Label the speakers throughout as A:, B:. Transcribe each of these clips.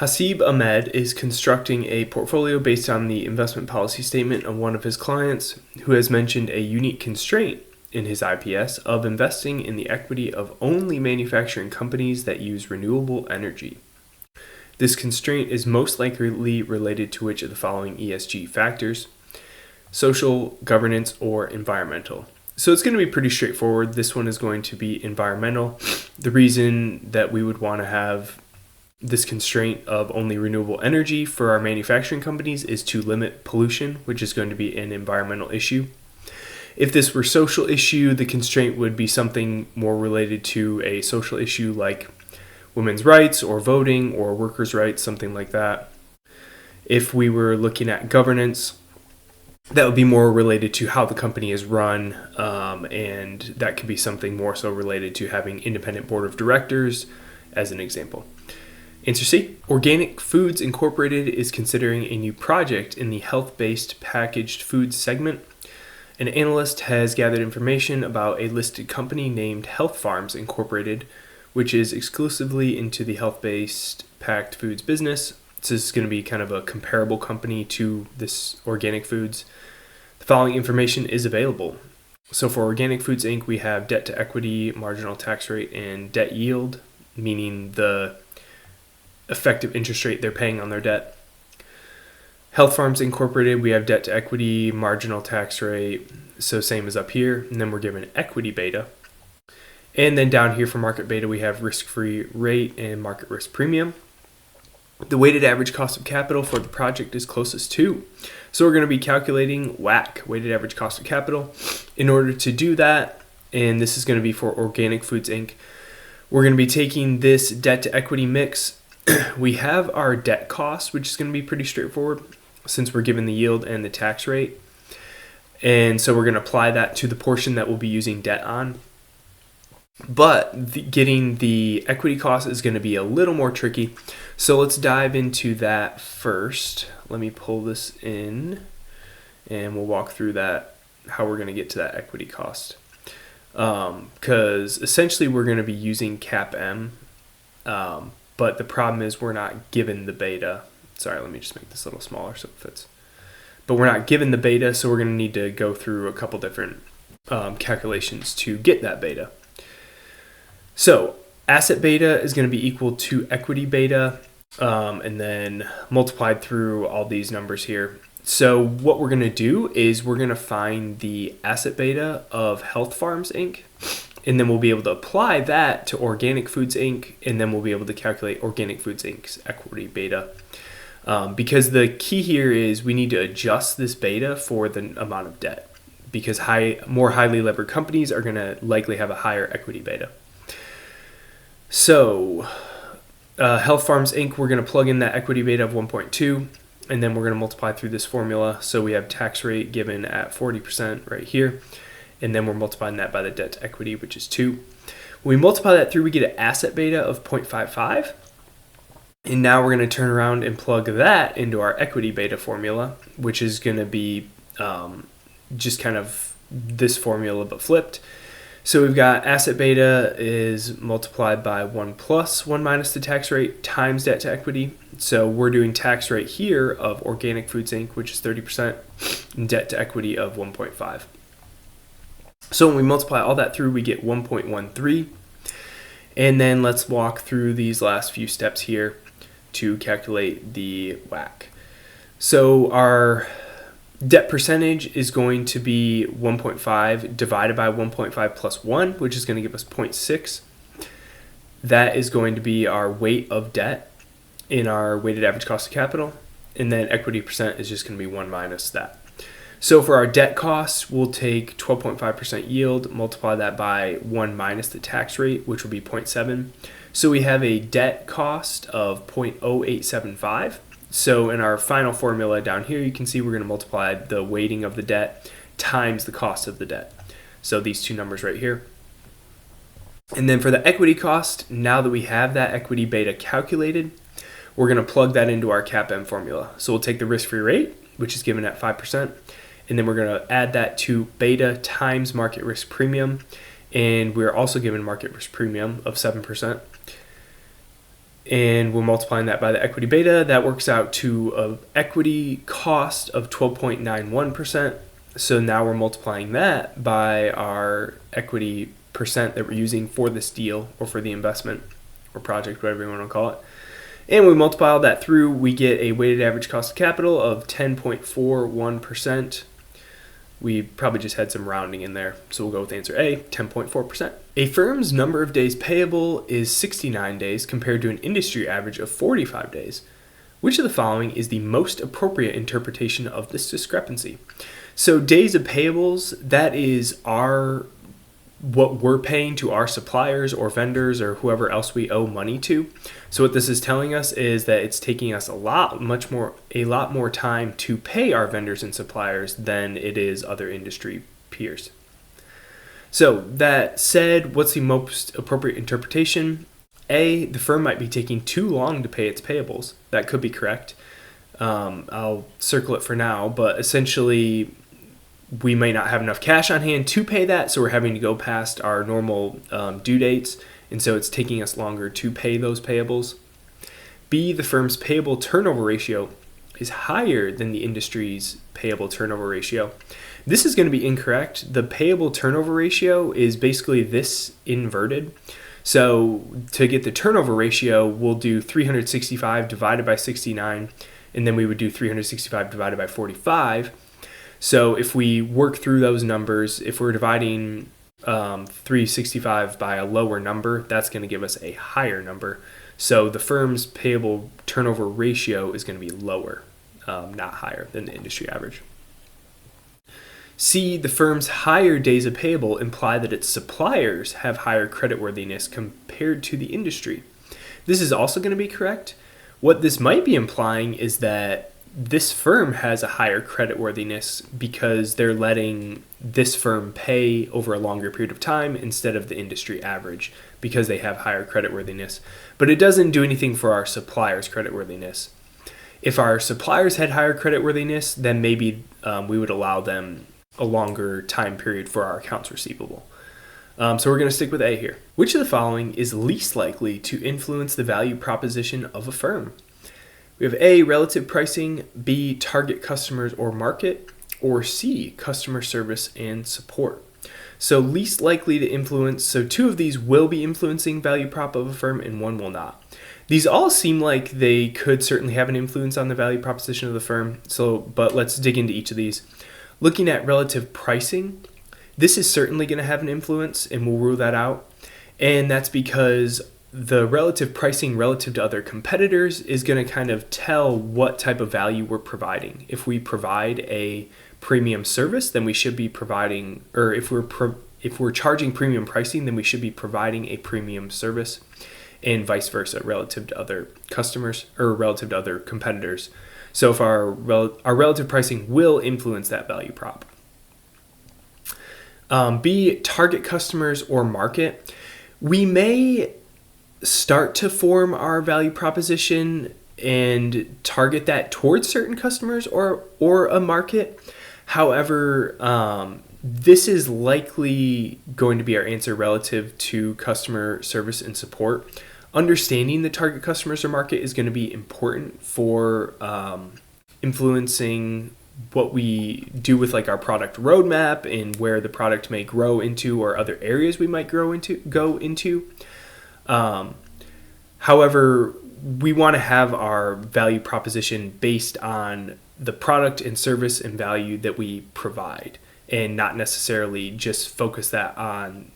A: Hasib Ahmed is constructing a portfolio based on the investment policy statement of one of his clients who has mentioned a unique constraint in his IPS of investing in the equity of only manufacturing companies that use renewable energy. This constraint is most likely related to which of the following ESG factors: social, governance, or environmental. So it's going to be pretty straightforward. This one is going to be environmental. The reason that we would want to have this constraint of only renewable energy for our manufacturing companies is to limit pollution, which is going to be an environmental issue. If this were social issue, the constraint would be something more related to a social issue like women's rights or voting or workers' rights, something like that. If we were looking at governance, that would be more related to how the company is run, and that could be something more so related to having independent board of directors, as an example. Answer C. Organic Foods Incorporated is considering a new project in the health-based packaged foods segment. An analyst has gathered information about a listed company named Health Farms Incorporated, which is exclusively into the health-based packed foods business. So this is going to be kind of a comparable company to this Organic Foods. The following information is available. So for Organic Foods Inc., we have debt to equity, marginal tax rate, and debt yield, meaning the effective interest rate they're paying on their debt. Health Farms Incorporated, we have debt to equity, marginal tax rate, so same as up here, and then we're given equity beta. And then down here for market beta, we have risk-free rate and market risk premium. The weighted average cost of capital for the project is closest to. So we're going to be calculating WACC, weighted average cost of capital. In order to do that, and this is going to be for Organic Foods Inc., we're going to be taking this debt to equity mix. We have our debt cost, which is going to be pretty straightforward since we're given the yield and the tax rate. And so we're going to apply that to the portion that we'll be using debt on. But getting the equity cost is going to be a little more tricky. So let's dive into that first. Let me pull this in and we'll walk through that, how we're going to get to that equity cost. Because essentially we're going to be using CAPM. But the problem is we're not given the beta. Sorry, let me just make this a little smaller so it fits. But we're not given the beta, so we're going to need to go through a couple different calculations to get that beta. So asset beta is going to be equal to equity beta, and then multiplied through all these numbers here. So what we're going to do is we're going to find the asset beta of Health Farms Inc., and then we'll be able to apply that to Organic Foods Inc., and then we'll be able to calculate Organic Foods Inc.'s equity beta. Because the key here is we need to adjust this beta for the amount of debt, because more highly levered companies are going to likely have a higher equity beta. So Health Farms Inc., we're going to plug in that equity beta of 1.2, and then we're going to multiply through this formula. So we have tax rate given at 40% right here. And then we're multiplying that by the debt to equity, which is 2. When we multiply that through, we get an asset beta of 0.55. And now we're going to turn around and plug that into our equity beta formula, which is going to be just kind of this formula but flipped. So we've got asset beta is multiplied by 1 plus 1 minus the tax rate times debt to equity. So we're doing tax rate here of Organic Foods Inc., which is 30%, and debt to equity of 1.5. So when we multiply all that through, we get 1.13. And then let's walk through these last few steps here to calculate the WACC. So our debt percentage is going to be 1.5 divided by 1.5 plus 1, which is going to give us 0.6. That is going to be our weight of debt in our weighted average cost of capital. And then equity percent is just going to be 1 minus that. So for our debt costs, we'll take 12.5% yield, multiply that by 1 minus the tax rate, which will be 0.7. So we have a debt cost of 0.0875. So in our final formula down here, you can see we're going to multiply the weighting of the debt times the cost of the debt. So these two numbers right here. And then for the equity cost, now that we have that equity beta calculated, we're going to plug that into our CAPM formula. So we'll take the risk-free rate, which is given at 5%, and then we're going to add that to beta times market risk premium, and we're also given market risk premium of 7%. and we're multiplying that by the equity beta. That works out to an equity cost of 12.91%. So now we're multiplying that by our equity percent that we're using for this deal or for the investment or project, whatever you want to call it. And we multiply all that through, we get a weighted average cost of capital of 10.41%. We probably just had some rounding in there, so we'll go with answer A, 10.4%. A firm's number of days payable is 69 days compared to an industry average of 45 days. Which of the following is the most appropriate interpretation of this discrepancy? So days of payables, that is what we're paying to our suppliers or vendors or whoever else we owe money to. So what this is telling us is that it's taking us a lot more time to pay our vendors and suppliers than it is other industry peers. So that said, what's the most appropriate interpretation? A, the firm might be taking too long to pay its payables. That could be correct. I'll circle it for now, but essentially we may not have enough cash on hand to pay that, so we're having to go past our normal due dates, and so it's taking us longer to pay those payables. B, the firm's payable turnover ratio is higher than the industry's payable turnover ratio. This is going to be incorrect. The payable turnover ratio is basically this inverted. So to get the turnover ratio, we'll do 365 divided by 69, and then we would do 365 divided by 45. So if we work through those numbers, if we're dividing 365 by a lower number, that's going to give us a higher number. So the firm's payable turnover ratio is going to be lower, not higher than the industry average. C, the firm's higher days of payable imply that its suppliers have higher creditworthiness compared to the industry. This is also going to be correct. What this might be implying is that this firm has a higher creditworthiness because they're letting this firm pay over a longer period of time instead of the industry average because they have higher creditworthiness. But it doesn't do anything for our suppliers' creditworthiness. If our suppliers had higher creditworthiness, then maybe we would allow them a longer time period for our accounts receivable. So we're going to stick with A here. Which of the following is least likely to influence the value proposition of a firm? We have A, relative pricing, B, target customers or market, or C, customer service and support. So least likely to influence, so two of these will be influencing value prop of a firm and one will not. These all seem like they could certainly have an influence on the value proposition of the firm, but let's dig into each of these. Looking at relative pricing, this is certainly going to have an influence and we'll rule that out. And that's because the relative pricing relative to other competitors is going to kind of tell what type of value we're providing. If we provide a premium service, then we should be providing, or if we're charging premium pricing, then we should be providing a premium service, and vice versa relative to other customers or relative to other competitors. So if our relative pricing will influence that value prop. B, target customers or market. We may start to form our value proposition and target that towards certain customers or a market. However, this is likely going to be our answer relative to customer service and support. Understanding the target customers or market is going to be important for influencing what we do with like our product roadmap and where the product may grow into or other areas we might go into. However, we want to have our value proposition based on the product and service and value that we provide and not necessarily just focus that on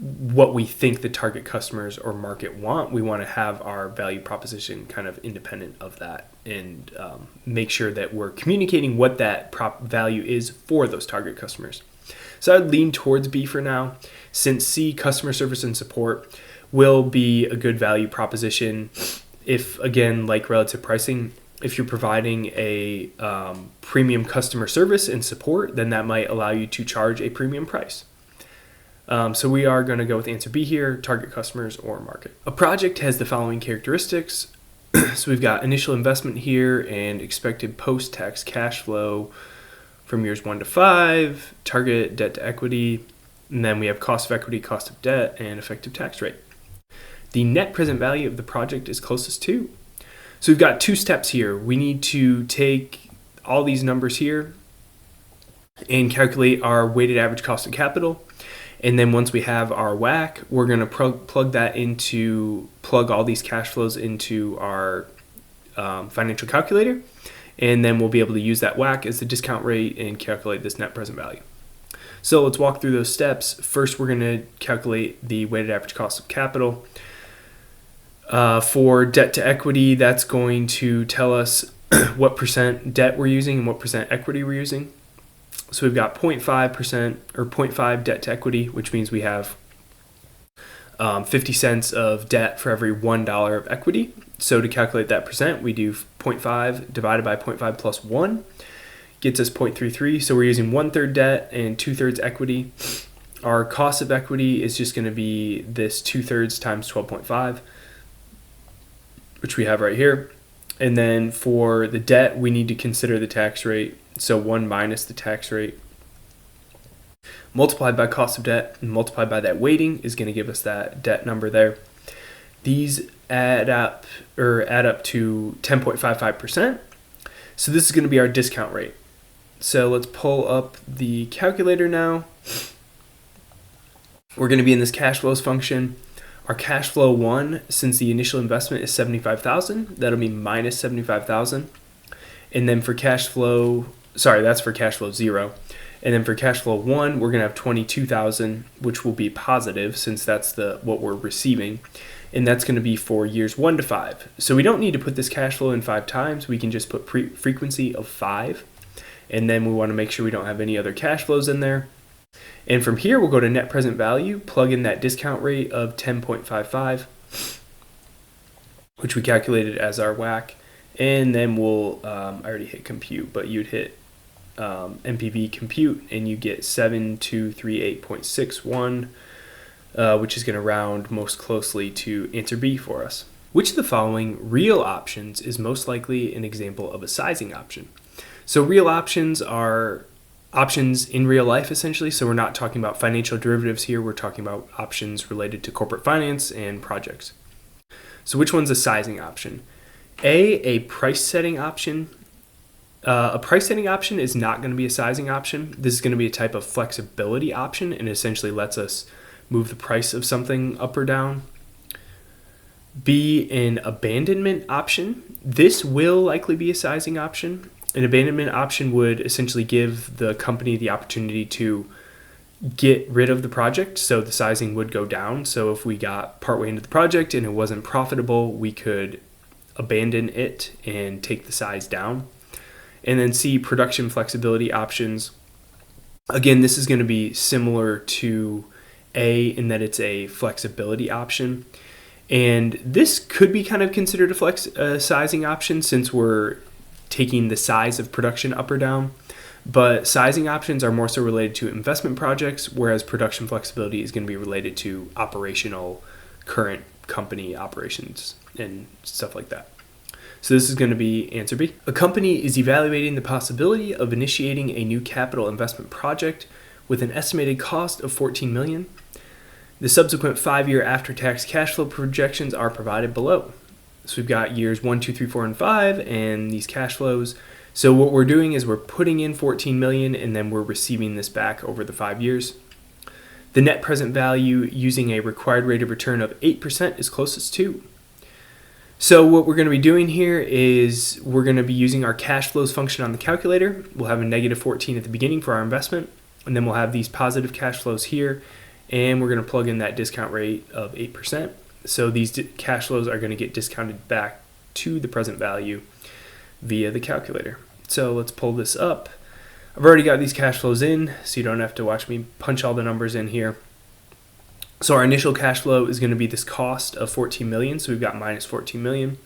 A: what we think the target customers or market want. We want to have our value proposition kind of independent of that and make sure that we're communicating what that value is for those target customers. So I'd lean towards B for now, since C, customer service and support, will be a good value proposition. If, again, like relative pricing, if you're providing a premium customer service and support, then that might allow you to charge a premium price. So we are going to go with answer B here, target customers or market. A project has the following characteristics. So we've got initial investment here and expected post-tax cash flow from years 1 to 5, target debt to equity, and then we have cost of equity, cost of debt, and effective tax rate. the net present value of the project is closest to. So we've got two steps here. We need to take all these numbers here and calculate our weighted average cost of capital. And then once we have our WACC, we're going to plug all these cash flows into our financial calculator. And then we'll be able to use that WACC as the discount rate and calculate this net present value. So let's walk through those steps. First, we're going to calculate the weighted average cost of capital. For debt to equity, that's going to tell us what percent debt we're using and what percent equity we're using. So we've got 0.5% or 0.5 debt to equity, which means we have 50 cents of debt for every $1 of equity. So to calculate that percent, we do 0.5 divided by 0.5 plus 1, gets us 0.33. So we're using 1/3 debt and 2/3 equity. Our cost of equity is just going to be this 2/3 times 12.5, which we have right here. And then for the debt, we need to consider the tax rate. So 1 minus the tax rate multiplied by cost of debt and multiplied by that weighting is going to give us that debt number there. These add up to 10.55%. So this is going to be our discount rate. So let's pull up the calculator now. We're going to be in this cash flows function. Our cash flow 1, since the initial investment is $75,000, that'll be minus $75,000. And then for cash flow, that's for cash flow 0. And then for cash flow 1, we're going to have $22,000, which will be positive since that's what we're receiving. And that's going to be for years 1 to 5. So we don't need to put this cash flow in 5 times. We can just put frequency of 5. And then we want to make sure we don't have any other cash flows in there. And from here, we'll go to net present value, plug in that discount rate of 10.55, which we calculated as our WACC. And then we'll, I already hit compute, but you'd hit NPV compute and you get 7238.61, which is going to round most closely to answer B for us. Which of the following real options is most likely an example of a sizing option? So real options are options in real life, essentially. So we're not talking about financial derivatives here. We're talking about options related to corporate finance and projects. So which one's a sizing option? A price setting option. A price setting option is not going to be a sizing option. This is going to be a type of flexibility option and essentially lets us move the price of something up or down. B, an abandonment option. This will likely be a sizing option. An abandonment option would essentially give the company the opportunity to get rid of the project, so the sizing would go down. So if we got partway into the project and it wasn't profitable, we could abandon it and take the size down. And then C, production flexibility options. Again, this is going to be similar to A in that it's a flexibility option. And this could be kind of considered a sizing option since we're taking the size of production up or down. But sizing options are more so related to investment projects, whereas production flexibility is going to be related to operational current company operations and stuff like that. So this is going to be answer B. A company is evaluating the possibility of initiating a new capital investment project with an estimated cost of $14 million. The subsequent 5-year after-tax cash flow projections are provided below. So we've got years 1, 2, 3, 4, and 5, and these cash flows. So what we're doing is we're putting in $14 million, and then we're receiving this back over the 5 years. The net present value using a required rate of return of 8% is closest to. So what we're going to be doing here is we're going to be using our cash flows function on the calculator. We'll have a negative 14 at the beginning for our investment, and then we'll have these positive cash flows here, and we're going to plug in that discount rate of 8%. So these cash flows are going to get discounted back to the present value via the calculator. So let's pull this up. I've already got these cash flows in, so you don't have to watch me punch all the numbers in here. So our initial cash flow is going to be this cost of $14 million. So we've got minus $14 million.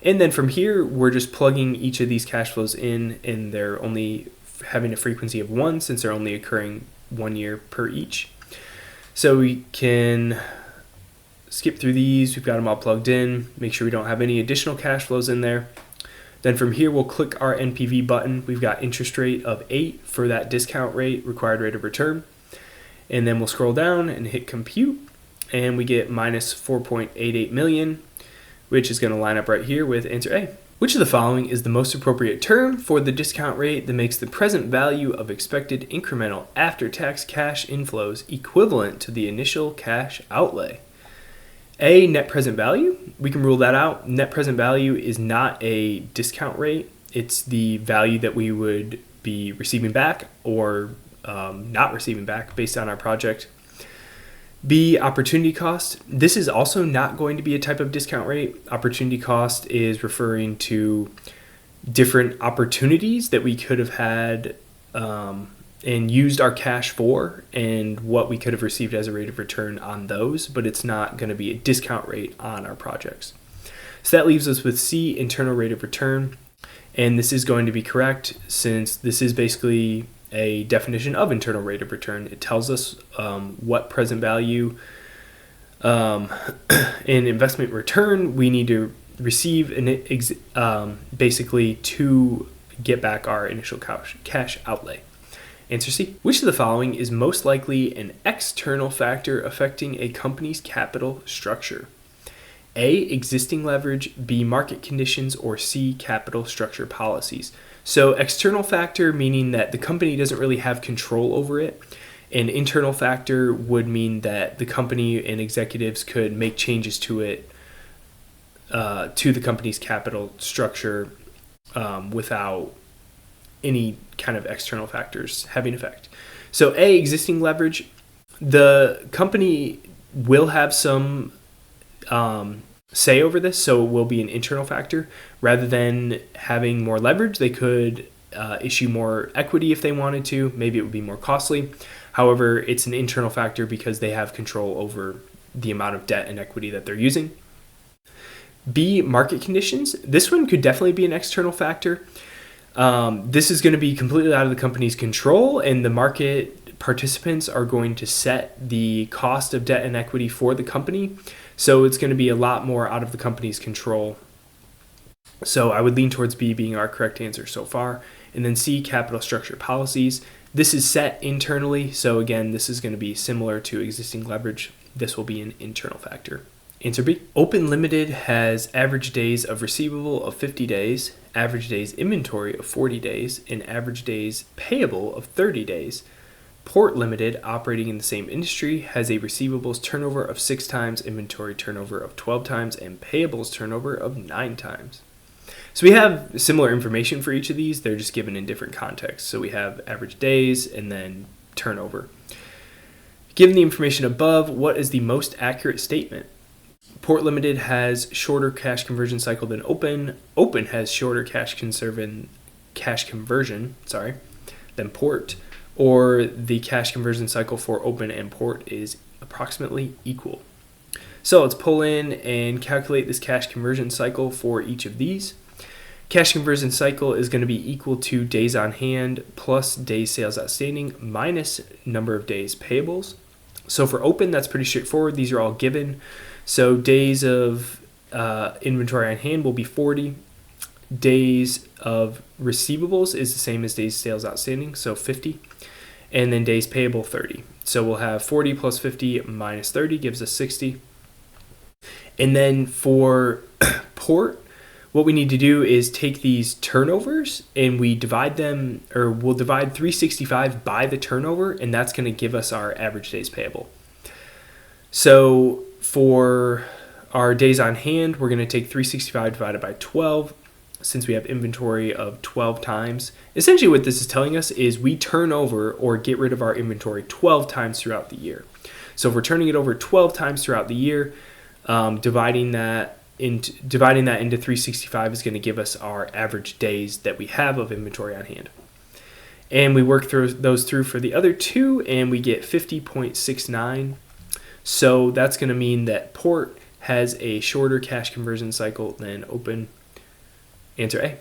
A: And then from here, we're just plugging each of these cash flows in, and they're only having a frequency of 1 since they're only occurring 1 year per each. So we can skip through these. We've got them all plugged in. Make sure we don't have any additional cash flows in there. Then from here, we'll click our NPV button. We've got interest rate of 8 for that discount rate, required rate of return. And then we'll scroll down and hit compute. and we get minus 4.88 million, which is going to line up right here with answer A. Which of the following is the most appropriate term for the discount rate that makes the present value of expected incremental after-tax cash inflows equivalent to the initial cash outlay? A, net present value. We can rule that out. Net present value is not a discount rate. It's the value that we would be receiving back or not receiving back based on our project. B, opportunity cost. This is also not going to be a type of discount rate. Opportunity cost is referring to different opportunities that we could have had and used our cash for and what we could have received as a rate of return on those, but it's not going to be a discount rate on our projects. So that leaves us with C, internal rate of return. And this is going to be correct since this is basically a definition of internal rate of return. It tells us what present value in investment return we need to receive basically to get back our initial cash outlay. Answer C. Which of the following is most likely an external factor affecting a company's capital structure? A, existing leverage, B, market conditions, or C, capital structure policies. So external factor meaning that the company doesn't really have control over it. An internal factor would mean that the company and executives could make changes to it, to the company's capital structure without any kind of external factors having effect. So A, existing leverage, the company will have some say over this, so it will be an internal factor. Rather than having more leverage, they could issue more equity if they wanted to. Maybe it would be more costly. However, it's an internal factor because they have control over the amount of debt and equity that they're using. B, market conditions. This one could definitely be an external factor. This is going to be completely out of the company's control, and the market participants are going to set the cost of debt and equity for the company. So it's going to be a lot more out of the company's control. So I would lean towards B being our correct answer so far. And then C, capital structure policies. This is set internally. So again, this is going to be similar to existing leverage. This will be an internal factor. Answer B. Open Limited has average days of receivable of 50 days, average days inventory of 40 days, and average days payable of 30 days. Port Limited, operating in the same industry, has a receivables turnover of 6 times, inventory turnover of 12 times, and payables turnover of 9 times. So we have similar information for each of these. They're just given in different contexts. So we have average days and then turnover. Given the information above, what is the most accurate statement? Port Limited has shorter cash conversion cycle than Open. Open has shorter cash conversion than Port. Or the cash conversion cycle for Open and Port is approximately equal. So let's pull in and calculate this cash conversion cycle for each of these. Cash conversion cycle is going to be equal to days on hand plus days sales outstanding minus number of days payables. So for Open, that's pretty straightforward. These are all given. So days of inventory on hand will be 40. Days of receivables is the same as days sales outstanding, so 50. And then days payable, 30. So we'll have 40 plus 50 minus 30 gives us 60. And then for Port, what we need to do is take these turnovers and we divide them, or we'll divide 365 by the turnover, and that's going to give us our average days payable. So for our days on hand, we're going to take 365 divided by 12. Since we have inventory of 12 times. Essentially what this is telling us is we turn over or get rid of our inventory 12 times throughout the year. So if we're turning it over 12 times throughout the year, dividing that into 365 is going to give us our average days that we have of inventory on hand. And we work those through for the other two, and we get 50.69. So that's going to mean that Port has a shorter cash conversion cycle than Open. Answer A.